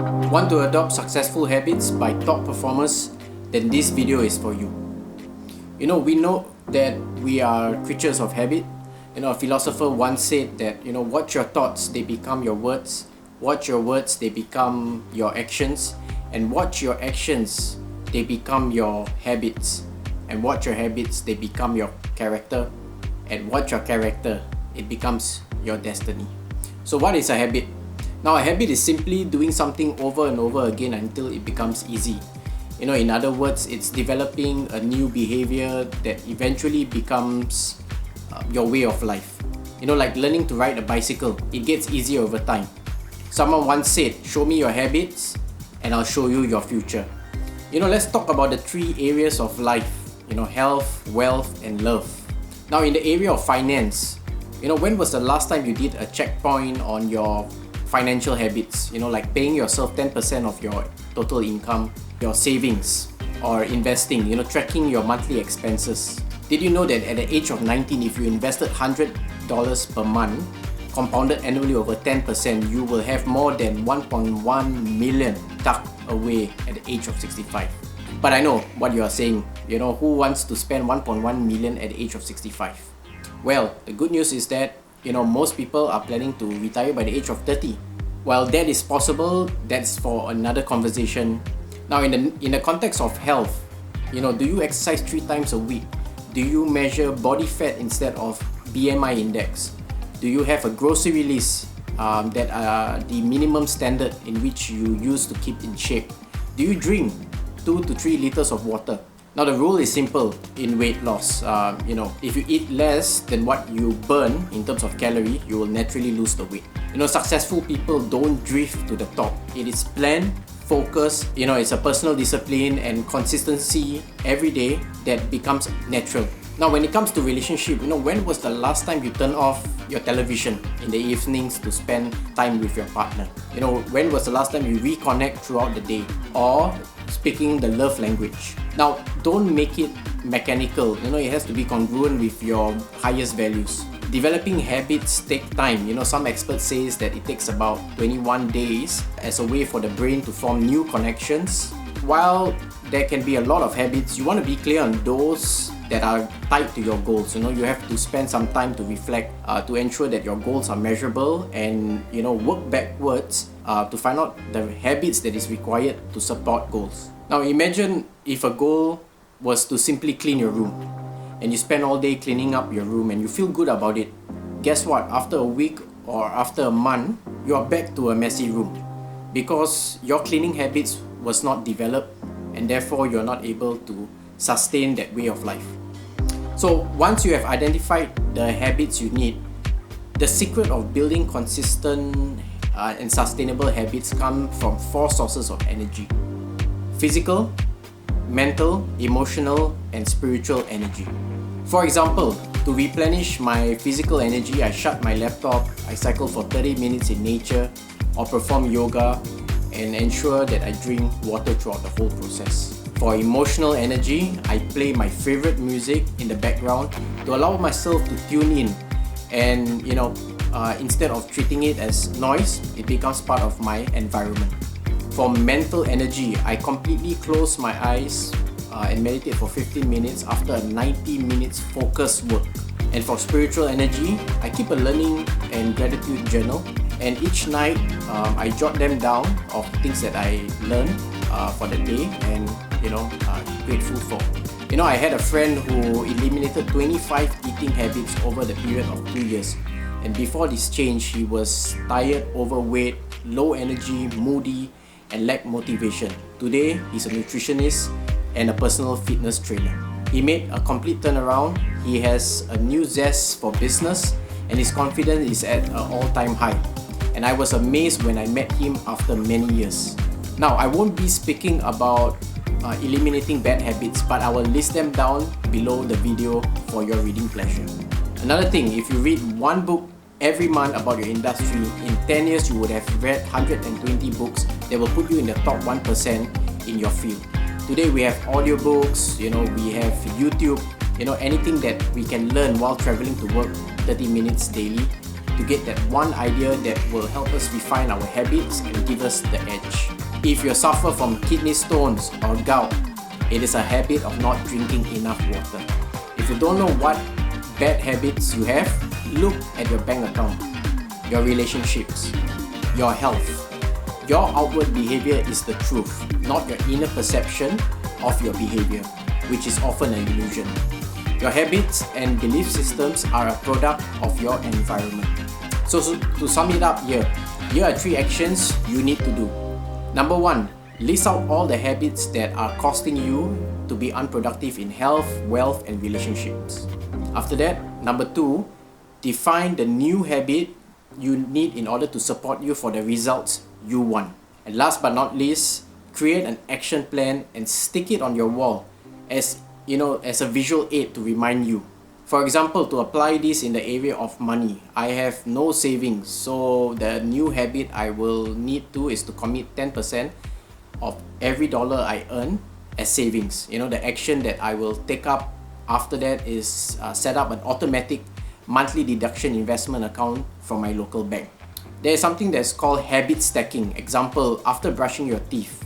Want to adopt successful habits by top performers? Then this video is for you. We know that we are creatures of habit. A philosopher once said that, watch your thoughts, they become your words. Watch your words, they become your actions. And watch your actions, they become your habits. And watch your habits, they become your character. And watch your character, it becomes your destiny. So what is a habit? Now, a habit is simply doing something over and over again until it becomes easy. In other words, it's developing a new behavior that eventually becomes your way of life. Like learning to ride a bicycle, it gets easier over time. Someone once said, show me your habits and I'll show you your future. Let's talk about the three areas of life, health, wealth, and love. Now, in the area of finance, when was the last time you did a checkpoint on your financial habits? Like paying yourself 10% of your total income, your savings, or investing, tracking your monthly expenses. Did you know that at the age of 19, if you invested $100 per month, compounded annually over 10%, you will have more than 1.1 million tucked away at the age of 65. But I know what you are saying. Who wants to spend 1.1 million at the age of 65? Well, the good news is that most people are planning to retire by the age of 30. While that is possible, that's for another conversation. Now, in the context of health, do you exercise 3 times a week? Do you measure body fat instead of BMI index? Do you have a grocery list that are the minimum standard in which you use to keep in shape? Do you drink 2 to 3 liters of water? Now, the rule is simple in weight loss. If you eat less than what you burn in terms of calorie, you will naturally lose the weight. Successful people don't drift to the top. It is planned, focus, it's a personal discipline and consistency every day that becomes natural. Now, when it comes to relationship, when was the last time you turned off your television in the evenings to spend time with your partner? When was the last time you reconnect throughout the day? Or speaking the love language. Now, don't make it mechanical. It has to be congruent with your highest values. Developing habits take time. Some experts say that it takes about 21 days as a way for the brain to form new connections. While there can be a lot of habits, you want to be clear on those that are tied to your goals. You have to spend some time to reflect, to ensure that your goals are measurable, and work backwards to find out the habits that is required to support goals. Now, imagine if a goal was to simply clean your room, and you spend all day cleaning up your room and you feel good about it. Guess what? After a week or after a month, you are back to a messy room because your cleaning habits was not developed, and therefore you're not able to sustain that way of life. So once you have identified the habits you need, the secret of building consistent and sustainable habits come from 4 sources of energy: physical, mental, emotional, and spiritual energy. For example, to replenish my physical energy, I shut my laptop, I cycle for 30 minutes in nature, or perform yoga, and ensure that I drink water throughout the whole process. For emotional energy, I play my favorite music in the background to allow myself to tune in, and instead of treating it as noise, it becomes part of my environment. For mental energy, I completely close my eyes and meditate for 15 minutes after a 90 minutes focused work. And for spiritual energy, I keep a learning and gratitude journal, and each night I jot them down of things that I learned for the day and grateful for. I had a friend who eliminated 25 eating habits over the period of 2 years, and before this change, he was tired, overweight, low energy, moody, and lacked motivation. Today, he's a nutritionist and a personal fitness trainer. He made a complete turnaround. He has a new zest for business, and his confidence is at an all-time high. And I was amazed when I met him after many years. Now, I won't be speaking about eliminating bad habits, but I will list them down below the video for your reading pleasure. Another thing, if you read 1 book every month about your industry, in 10 years you would have read 120 books that will put you in the top 1% in your field. Today we have audiobooks, we have YouTube, anything that we can learn while traveling to work 30 minutes daily. to get that one idea that will help us refine our habits and give us the edge. If you suffer from kidney stones or gout, it is a habit of not drinking enough water. If you don't know what bad habits you have, look at your bank account, your relationships, your health. Your outward behavior is the truth, not your inner perception of your behavior, which is often an illusion. Your habits and belief systems are a product of your environment. So to sum it up here are 3 actions you need to do. Number 1, list out all the habits that are costing you to be unproductive in health, wealth, and relationships. After that, number 2, define the new habit you need in order to support you for the results you want. And last but not least, create an action plan and stick it on your wall as a visual aid to remind you. For example, to apply this in the area of money, I have no savings, so the new habit I will need to is to commit 10% of every dollar I earn as savings. The action that I will take up after that is set up an automatic monthly deduction investment account from my local bank. There is something that's called habit stacking. Example, after brushing your teeth,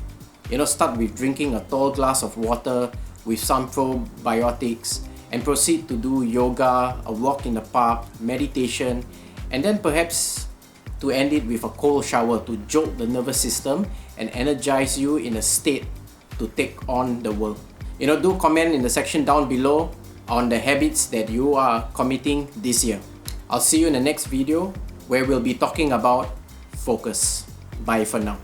start with drinking a tall glass of water with some probiotics and proceed to do yoga, a walk in the park, meditation, and then perhaps to end it with a cold shower to jolt the nervous system and energize you in a state to take on the world. Do comment in the section down below on the habits that you are committing this year. I'll see you in the next video where we'll be talking about focus. Bye for now.